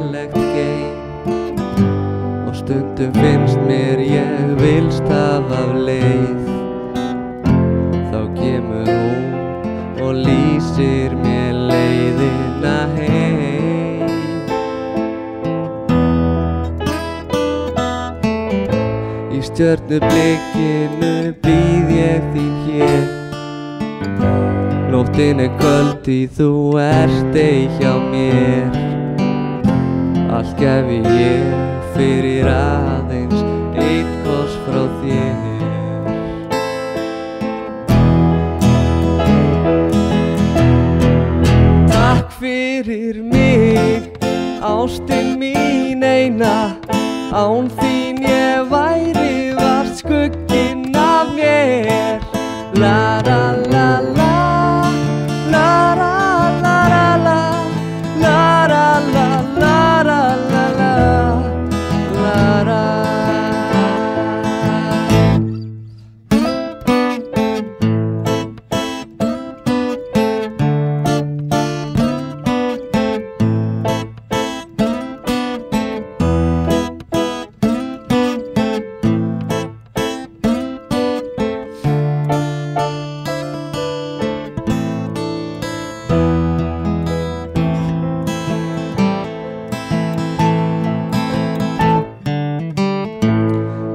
fallegt geim og stundum finnst mér ég vilst af leið. Þá kemur hún og lýsir mér leiðina heim. Í stjörnublikinu bíð ég þín hér. Nóttin köld því þú ert ei hjá mér. Allt gefi ég fyrir aðeins einn koss frá þér. Takk fyrir mig, ástin mín eina. Án þín ég væri vart skugginn af mér. La la la la, la la la la la, la la la la la la la la.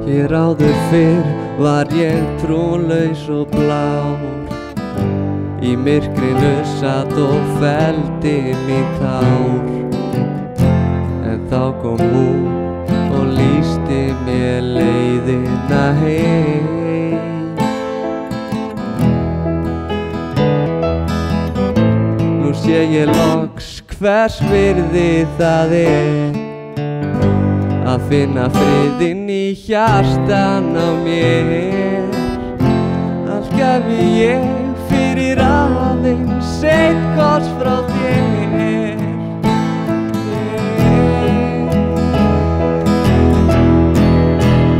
Hér áður fyrr var ég trúlaus og blár. Í myrkrinu satt og felldi mig tár. En þá kom hún og lýsti mér leiðina heim. Nú sé ég loks hvers virði það að finna friðinn í hjartan á mér. Allt gefi ég fyrir aðeins einn koss frá þér.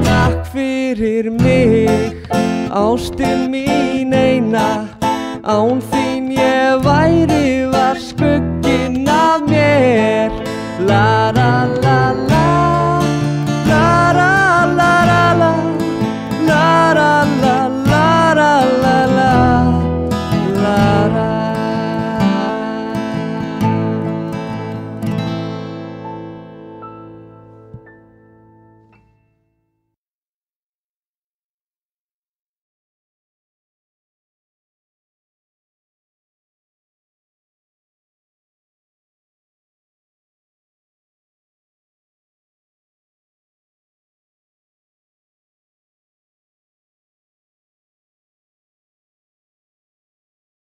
Takk fyrir mig, ástin